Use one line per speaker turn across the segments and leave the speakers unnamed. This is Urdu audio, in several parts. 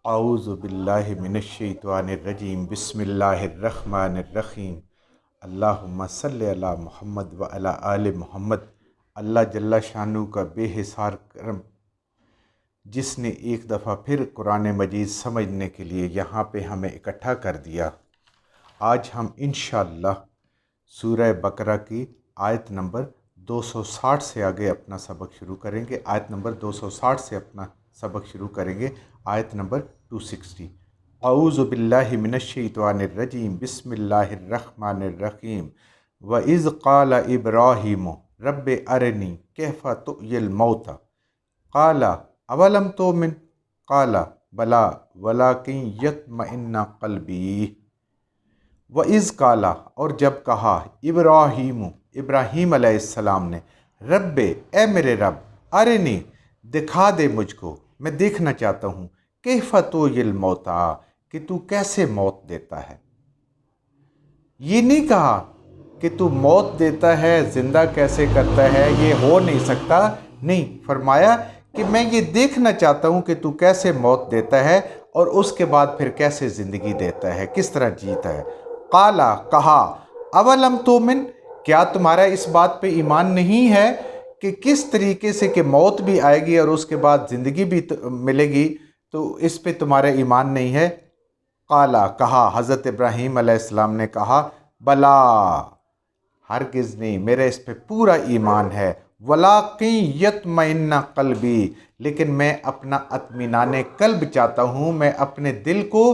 اعوذ باللہ من الشیطان الرجیم بسم اللہ الرحمن الرحیم اللہم صلی علی محمد و علی آل محمد۔ اللہ جل شانہ کا بے حصار کرم جس نے ایک دفعہ پھر قرآن مجید سمجھنے کے لیے یہاں پہ ہمیں اکٹھا کر دیا۔ آج ہم انشاءاللہ سورہ بقرہ کی آیت نمبر 260 سے آگے اپنا سبق شروع کریں گے۔ آیت نمبر 260 سے اپنا سبق شروع کریں گے۔ آیت نمبر 260۔ اعوذ باللہ من الشیطان الرجیم بسم اللہ الرحمن الرحیم وَإِذْ قَالَ إِبْرَاهِيمُ رَبِّ أَرِنِي كَيْفَ تُحْيِي الْمَوْتَى قَالَ أَوَلَمْ تُؤْمِنْ قَالَ بَلَىٰ وَلَٰكِنْ يَطْمَئِنَّ قَلْبِي۔ وَإِذْ قَالَ اور جب کہا ابراہیم علیہ السلام نے، رب اے میرے رب، ارنی دکھا دے مجھ کو، میں دیکھنا چاہتا ہوں، کیف تحیی الموتی کہ تو کیسے موت دیتا ہے۔ یہ نہیں کہا کہ تو موت دیتا ہے، زندہ کیسے کرتا ہے، یہ ہو نہیں سکتا، نہیں، فرمایا کہ میں یہ دیکھنا چاہتا ہوں کہ تو کیسے موت دیتا ہے اور اس کے بعد پھر کیسے زندگی دیتا ہے، کس طرح جیتا ہے۔ قالا کہا، اولم تؤمن کیا تمہارا اس بات پہ ایمان نہیں ہے کہ کس طریقے سے کہ موت بھی آئے گی اور اس کے بعد زندگی بھی ملے گی، تو اس پہ تمہارا ایمان نہیں ہے۔ قالا کہا، حضرت ابراہیم علیہ السلام نے کہا، بلا ہرگز نہیں، میرا اس پہ پورا ایمان ہے، وَلَٰكِن يَطْمَئِنَّ قَلْبِي لیکن میں اپنا اطمینان قلب چاہتا ہوں، میں اپنے دل کو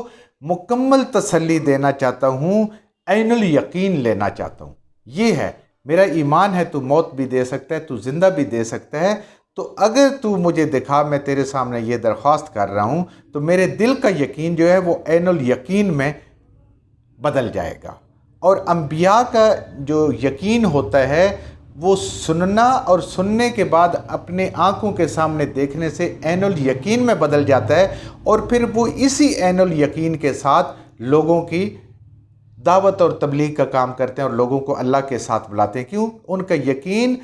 مکمل تسلی دینا چاہتا ہوں، عین الیقین لینا چاہتا ہوں۔ یہ ہے میرا ایمان ہے، تو موت بھی دے سکتا ہے، تو زندہ بھی دے سکتا ہے، تو اگر تو مجھے دکھا، میں تیرے سامنے یہ درخواست کر رہا ہوں، تو میرے دل کا یقین جو ہے وہ عین الیقین میں بدل جائے گا۔ اور انبیاء کا جو یقین ہوتا ہے وہ سننا اور سننے کے بعد اپنے آنکھوں کے سامنے دیکھنے سے عین الیقین میں بدل جاتا ہے، اور پھر وہ اسی عین الیقین کے ساتھ لوگوں کی دعوت اور تبلیغ کا کام کرتے ہیں اور لوگوں کو اللہ کے ساتھ بلاتے ہیں۔ کیوں؟ ان کا یقین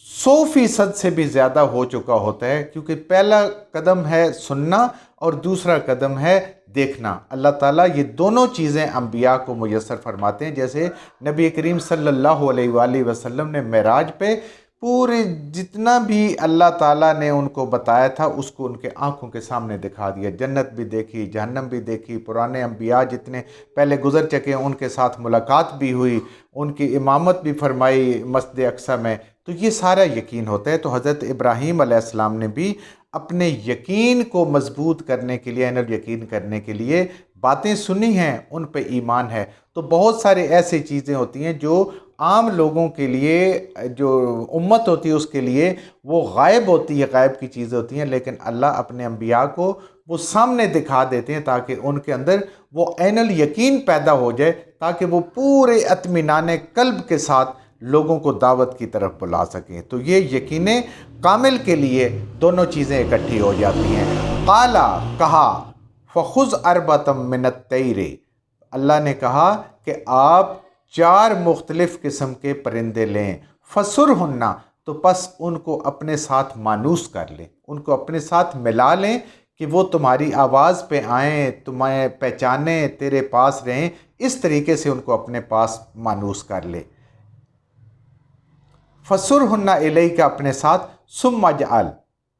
100% سے بھی زیادہ ہو چکا ہوتا ہے، کیونکہ پہلا قدم ہے سننا اور دوسرا قدم ہے دیکھنا۔ اللہ تعالیٰ یہ دونوں چیزیں انبیاء کو میسر فرماتے ہیں، جیسے نبی کریم صلی اللہ علیہ وآلہ وسلم نے معراج پہ پورے جتنا بھی اللہ تعالیٰ نے ان کو بتایا تھا اس کو ان کے آنکھوں کے سامنے دکھا دیا۔ جنت بھی دیکھی، جہنم بھی دیکھی، پرانے انبیاء جتنے پہلے گزر چکے ان کے ساتھ ملاقات بھی ہوئی، ان کی امامت بھی فرمائی مسجد اقصی میں، تو یہ سارا یقین ہوتا ہے۔ تو حضرت ابراہیم علیہ السلام نے بھی اپنے یقین کو مضبوط کرنے کے لیے، عین الیقین کرنے کے لیے باتیں سنی ہیں، ان پہ ایمان ہے۔ تو بہت سارے ایسے چیزیں ہوتی ہیں جو عام لوگوں کے لیے، جو امت ہوتی ہے اس کے لیے وہ غائب ہوتی ہے، غائب کی چیزیں ہوتی ہیں، لیکن اللہ اپنے انبیاء کو وہ سامنے دکھا دیتے ہیں تاکہ ان کے اندر وہ عین الیقین پیدا ہو جائے، تاکہ وہ پورے اطمینان قلب کے ساتھ لوگوں کو دعوت کی طرف بلا سکیں۔ تو یہ یقین کامل کے لیے دونوں چیزیں اکٹھی ہو جاتی ہیں۔ قالا کہا، فخذ اربعۃ من الطیر اللہ نے کہا کہ آپ 4 مختلف قسم کے پرندے لیں، فسرہن تو پس ان کو اپنے ساتھ مانوس کر لیں، ان کو اپنے ساتھ ملا لیں کہ وہ تمہاری آواز پہ آئیں، تمہیں پہچانیں، تیرے پاس رہیں، اس طریقے سے ان کو اپنے پاس مانوس کر لیں۔ فسرہن الیک اپنے ساتھ، ثم اجعل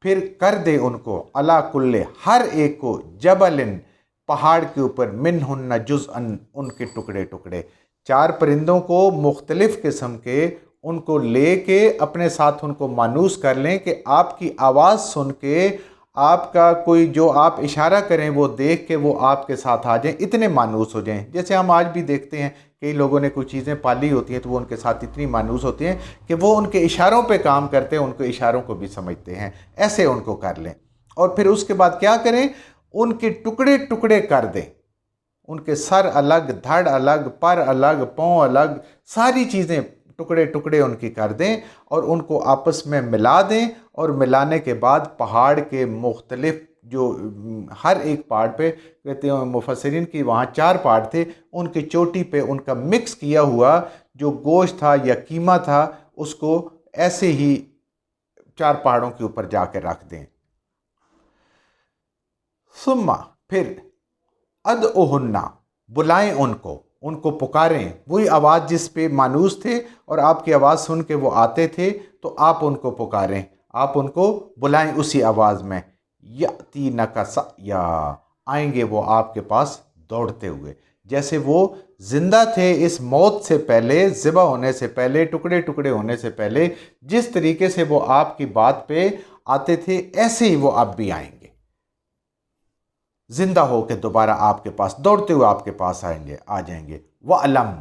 پھر کر دے ان کو، علی کل ہر ایک کو، جبل پہاڑ کے اوپر، منہن جزءا ان کے ٹکڑے ٹکڑے، 4 پرندوں کو مختلف قسم کے ان کو لے کے اپنے ساتھ ان کو مانوس کر لیں کہ آپ کی آواز سن کے، آپ کا کوئی جو آپ اشارہ کریں وہ دیکھ کے وہ آپ کے ساتھ آ جائیں، اتنے مانوس ہو جائیں۔ جیسے ہم آج بھی دیکھتے ہیں کئی لوگوں نے کوئی چیزیں پالی ہوتی ہیں تو وہ ان کے ساتھ اتنی مانوس ہوتی ہیں کہ وہ ان کے اشاروں پہ کام کرتے ہیں، ان کے اشاروں کو بھی سمجھتے ہیں، ایسے ان کو کر لیں۔ اور پھر اس کے بعد کیا کریں؟ ان کے ٹکڑے ٹکڑے کر دیں، ان کے سر الگ، دھڑ الگ، پر الگ، پاؤں الگ، ساری چیزیں ٹکڑے ٹکڑے ان کی کر دیں اور ان کو آپس میں ملا دیں، اور ملانے کے بعد پہاڑ کے مختلف جو ہر ایک پہاڑ پہ، کہتے ہیں مفسرین کی وہاں 4 پہاڑ تھے، ان کی چوٹی پہ ان کا مکس کیا ہوا جو گوشت تھا یا قیمہ تھا اس کو ایسے ہی 4 پہاڑوں کے اوپر جا کے رکھ دیں۔ ثم پھر ادعوہنہ، بلائیں ان کو پکاریں، وہی آواز جس پہ مانوس تھے اور آپ کی آواز سن کے وہ آتے تھے، تو آپ ان کو پکاریں، آپ ان کو بلائیں اسی آواز میں، یأتینک سعیا، آئیں گے وہ آپ کے پاس دوڑتے ہوئے، جیسے وہ زندہ تھے اس موت سے پہلے، ذبح ہونے سے پہلے، ٹکڑے ٹکڑے ہونے سے پہلے، جس طریقے سے وہ آپ کی بات پہ آتے تھے، ایسے ہی وہ اب بھی آئیں گے، زندہ ہو کے دوبارہ آپ کے پاس دوڑتے ہوئے آپ کے پاس آ جائیں گے۔ وَعْلَمْ،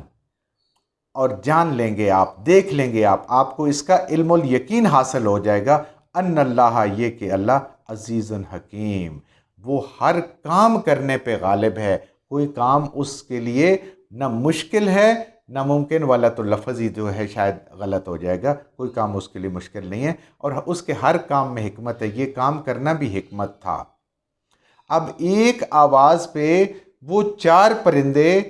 اور جان لیں گے آپ، دیکھ لیں گے آپ کو اس کا علم الیقین حاصل ہو جائے گا، ان اللہ، یہ کہ اللہ عزیز حکیم، وہ ہر کام کرنے پہ غالب ہے، کوئی کام اس کے لیے نہ مشکل ہے نہ ممکن، والا تو لفظ ہی جو ہے شاید غلط ہو جائے گا، کوئی کام اس کے لیے مشکل نہیں ہے، اور اس کے ہر کام میں حکمت ہے، یہ کام کرنا بھی حکمت تھا۔ اب ایک آواز پہ وہ 4 پرندے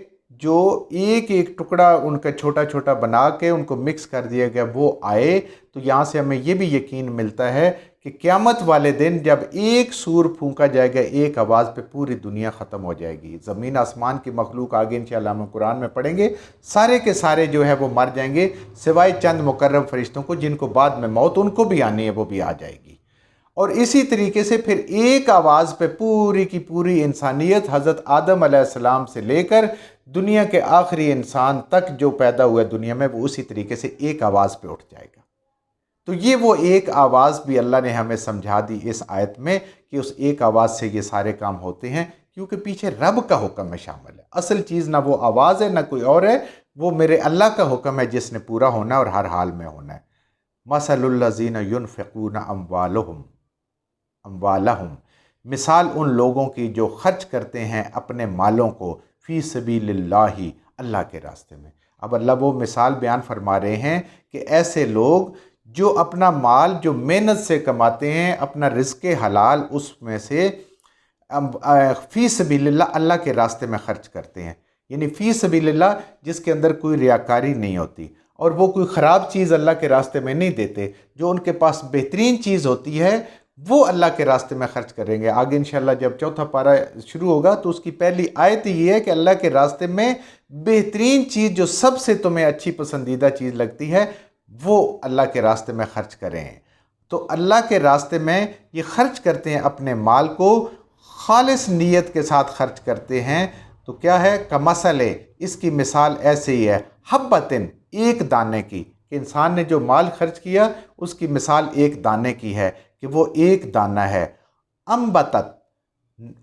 جو ایک ایک ٹکڑا ان کا چھوٹا چھوٹا بنا کے ان کو مکس کر دیا گیا، وہ آئے، تو یہاں سے ہمیں یہ بھی یقین ملتا ہے کہ قیامت والے دن جب ایک سور پھونکا جائے گا ایک آواز پہ، پوری دنیا ختم ہو جائے گی، زمین آسمان کی مخلوق آگے انشاءاللہ ہم قرآن میں پڑھیں گے، سارے کے سارے جو ہے وہ مر جائیں گے، سوائے چند مقرب فرشتوں کو، جن کو بعد میں موت ان کو بھی آنی ہے، وہ بھی آ جائے گی۔ اور اسی طریقے سے پھر ایک آواز پہ پوری کی پوری انسانیت، حضرت آدم علیہ السلام سے لے کر دنیا کے آخری انسان تک جو پیدا ہوا دنیا میں، وہ اسی طریقے سے ایک آواز پہ اٹھ جائے گا۔ تو یہ وہ ایک آواز بھی اللہ نے ہمیں سمجھا دی اس آیت میں، کہ اس ایک آواز سے یہ سارے کام ہوتے ہیں، کیونکہ پیچھے رب کا حکم میں شامل ہے، اصل چیز نہ وہ آواز ہے نہ کوئی اور ہے، وہ میرے اللہ کا حکم ہے جس نے پورا ہونا ہے اور ہر حال میں ہونا ہے۔ مثل الذین ینفقون اموالہم، مثال ان لوگوں کی جو خرچ کرتے ہیں اپنے مالوں کو، فی سبیل اللہ، اللہ کے راستے میں۔ اب اللہ وہ مثال بیان فرما رہے ہیں کہ ایسے لوگ جو اپنا مال جو محنت سے کماتے ہیں، اپنا رزق حلال اس میں سے فی سبیل اللہ، اللہ کے راستے میں خرچ کرتے ہیں، یعنی فی سبیل اللہ جس کے اندر کوئی ریاکاری نہیں ہوتی، اور وہ کوئی خراب چیز اللہ کے راستے میں نہیں دیتے، جو ان کے پاس بہترین چیز ہوتی ہے وہ اللہ کے راستے میں خرچ کریں گے۔ آگے انشاءاللہ جب چوتھا پارہ شروع ہوگا تو اس کی پہلی آیت یہ ہے کہ اللہ کے راستے میں بہترین چیز جو سب سے تمہیں اچھی پسندیدہ چیز لگتی ہے وہ اللہ کے راستے میں خرچ کریں۔ تو اللہ کے راستے میں یہ خرچ کرتے ہیں، اپنے مال کو خالص نیت کے ساتھ خرچ کرتے ہیں، تو کیا ہے؟ کمثل، اس کی مثال ایسے ہی ہے، حبتن، ایک دانے کی، کہ انسان نے جو مال خرچ کیا اس کی مثال ایک دانے کی ہے، کہ وہ ایک دانہ ہے، انبتت،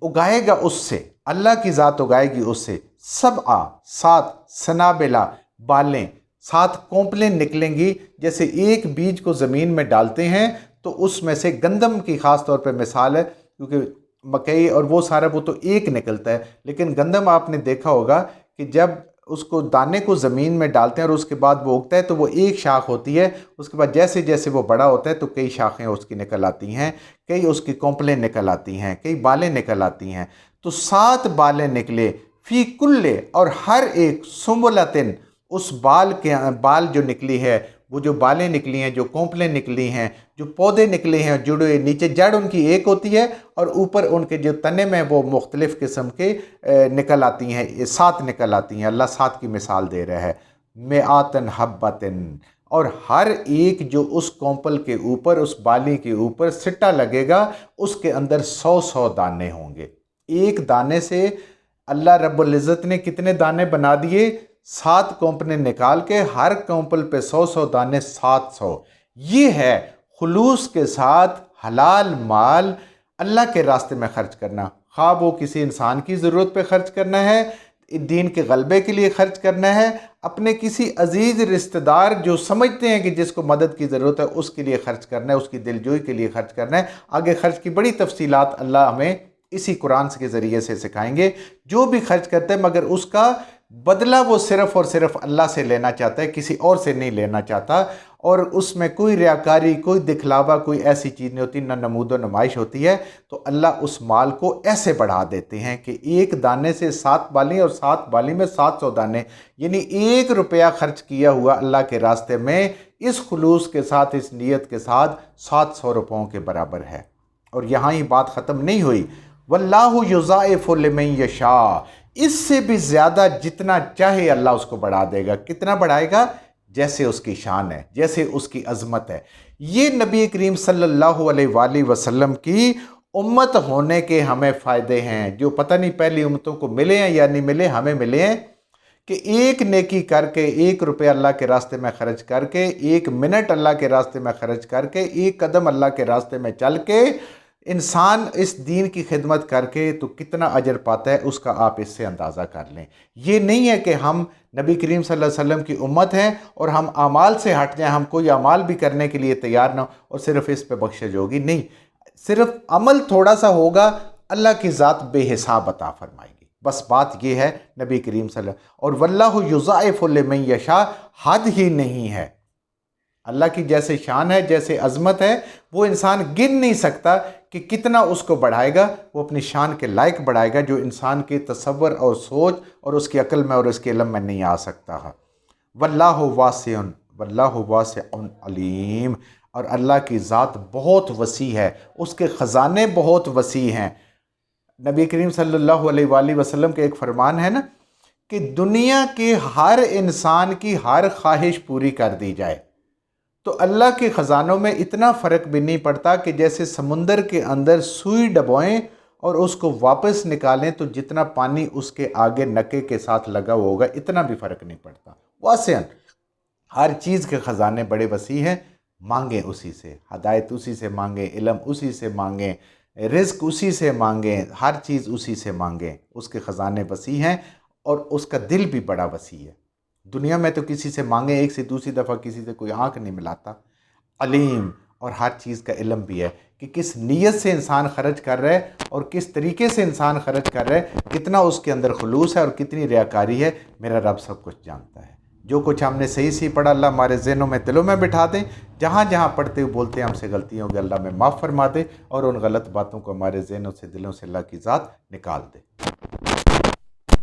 اگائے گا اس سے، اللہ کی ذات اگائے گی اس سے، 7 سنابلا، بالیں، 7 کونپلیں نکلیں گی، جیسے ایک بیج کو زمین میں ڈالتے ہیں تو اس میں سے گندم کی خاص طور پہ مثال ہے، کیونکہ مکئی اور وہ سارا وہ تو ایک نکلتا ہے، لیکن گندم آپ نے دیکھا ہوگا کہ جب اس کو دانے کو زمین میں ڈالتے ہیں اور اس کے بعد وہ اگتا ہے تو وہ ایک شاخ ہوتی ہے، اس کے بعد جیسے جیسے وہ بڑا ہوتا ہے تو کئی شاخیں اس کی نکل آتی ہیں، کئی اس کی کونپلیں نکل آتی ہیں، کئی بالیں نکل آتی ہیں، تو 7 بالیں نکلے، فی کل، اور ہر ایک، سنبلتن، اس بال جو نکلی ہے، وہ جو بالیں نکلی ہیں، جو کونپلیں نکلی ہیں، جو پودے نکلے ہیں جڑے، نیچے جڑ ان کی ایک ہوتی ہے اور اوپر ان کے جو تنے میں وہ مختلف قسم کے نکل آتی ہیں، 7 نکل آتی ہیں، اللہ 7 کی مثال دے رہا ہے، مئاتن حبتن، اور ہر ایک جو اس کونپل کے اوپر، اس بالی کے اوپر سٹا لگے گا، اس کے اندر 100 دانے ہوں گے۔ ایک دانے سے اللہ رب العزت نے کتنے دانے بنا دیے؟ 7 کونپلیں نکال کے ہر کونپل پہ 100 دانے، 700۔ یہ ہے خلوص کے ساتھ حلال مال اللہ کے راستے میں خرچ کرنا، خواہ وہ کسی انسان کی ضرورت پہ خرچ کرنا ہے، دین کے غلبے کے لیے خرچ کرنا ہے، اپنے کسی عزیز رشتہ دار جو سمجھتے ہیں کہ جس کو مدد کی ضرورت ہے اس کے لیے خرچ کرنا ہے، اس کی دلجوئی کے لیے خرچ کرنا ہے۔ آگے خرچ کی بڑی تفصیلات اللہ ہمیں اسی قرآن کے ذریعے سے سکھائیں گے۔ جو بھی خرچ کرتا ہے مگر اس کا بدلہ وہ صرف اور صرف اللہ سے لینا چاہتا ہے، کسی اور سے نہیں لینا چاہتا، اور اس میں کوئی ریاکاری، کوئی دکھلاوا، کوئی ایسی چیز نہیں ہوتی، نہ نمود و نمائش ہوتی ہے، تو اللہ اس مال کو ایسے بڑھا دیتے ہیں کہ ایک دانے سے 7 بالی، اور 7 بالی میں 700 دانے، یعنی 1 روپیہ خرچ کیا ہوا اللہ کے راستے میں اس خلوص کے ساتھ، اس نیت کے ساتھ، 700 روپوں کے برابر ہے۔ اور یہاں ہی بات ختم نہیں ہوئی، واللہ یضاعف لمن یشاء، اس سے بھی زیادہ جتنا چاہے اللہ اس کو بڑھا دے گا۔ کتنا بڑھائے گا؟ جیسے اس کی شان ہے، جیسے اس کی عظمت ہے۔ یہ نبی کریم صلی اللہ علیہ وآلہ وسلم کی امت ہونے کے ہمیں فائدے ہیں، جو پتہ نہیں پہلی امتوں کو ملے ہیں یا نہیں ملے، ہمیں ملے ہیں کہ ایک نیکی کر کے، 1 روپے اللہ کے راستے میں خرچ کر کے، 1 منٹ اللہ کے راستے میں خرچ کر کے، 1 قدم اللہ کے راستے میں چل کے انسان اس دین کی خدمت کر کے تو کتنا اجر پاتا ہے، اس کا آپ اس سے اندازہ کر لیں۔ یہ نہیں ہے کہ ہم نبی کریم صلی اللہ علیہ وسلم کی امت ہیں اور ہم اعمال سے ہٹ جائیں، ہم کوئی اعمال بھی کرنے کے لیے تیار نہ ہو اور صرف اس پہ بخشش ہوگی، نہیں، صرف عمل تھوڑا سا ہوگا، اللہ کی ذات بے حساب عطا فرمائے گی۔ بس بات یہ ہے نبی کریم صلی اللہ علیہ وسلم، اور واللہ یضاعف لمن یشاء، حد ہی نہیں ہے۔ اللہ کی جیسے شان ہے، جیسے عظمت ہے، وہ انسان گن نہیں سکتا کہ کتنا اس کو بڑھائے گا، وہ اپنی شان کے لائق بڑھائے گا، جو انسان کے تصور اور سوچ اور اس کی عقل میں اور اس کے علم میں نہیں آ سکتا ہے۔ واللہ واسع علیم، اور اللہ کی ذات بہت وسیع ہے، اس کے خزانے بہت وسیع ہیں۔ نبی کریم صلی اللہ علیہ وآلہ وسلم کے ایک فرمان ہے نا کہ دنیا کے ہر انسان کی ہر خواہش پوری کر دی جائے تو اللہ کے خزانوں میں اتنا فرق بھی نہیں پڑتا کہ جیسے سمندر کے اندر سوئی ڈبوئیں اور اس کو واپس نکالیں تو جتنا پانی اس کے آگے نکے کے ساتھ لگا ہوا ہوگا، اتنا بھی فرق نہیں پڑتا۔ واسعاً، ہر چیز کے خزانے بڑے وسیع ہیں، مانگیں اسی سے، ہدایت اسی سے مانگیں، علم اسی سے مانگیں، رزق اسی سے مانگیں، ہر چیز اسی سے مانگیں۔ اس کے خزانے وسیع ہیں اور اس کا دل بھی بڑا وسیع ہے۔ دنیا میں تو کسی سے مانگیں، ایک سے دوسری دفعہ کسی سے کوئی آنکھ نہیں ملاتا۔ علیم، اور ہر چیز کا علم بھی ہے کہ کس نیت سے انسان خرچ کر رہا ہے اور کس طریقے سے انسان خرچ کر رہا ہے، کتنا اس کے اندر خلوص ہے اور کتنی ریاکاری ہے، میرا رب سب کچھ جانتا ہے۔ جو کچھ ہم نے صحیح پڑھا اللہ ہمارے ذہنوں میں، دلوں میں بٹھا دیں، جہاں جہاں پڑھتے ہوئے بولتے ہیں ہم سے غلطیوں کے اللہ میں معاف فرما دے، اور ان غلط باتوں کو ہمارے ذہنوں سے، دلوں سے اللہ کی ذات نکال دے۔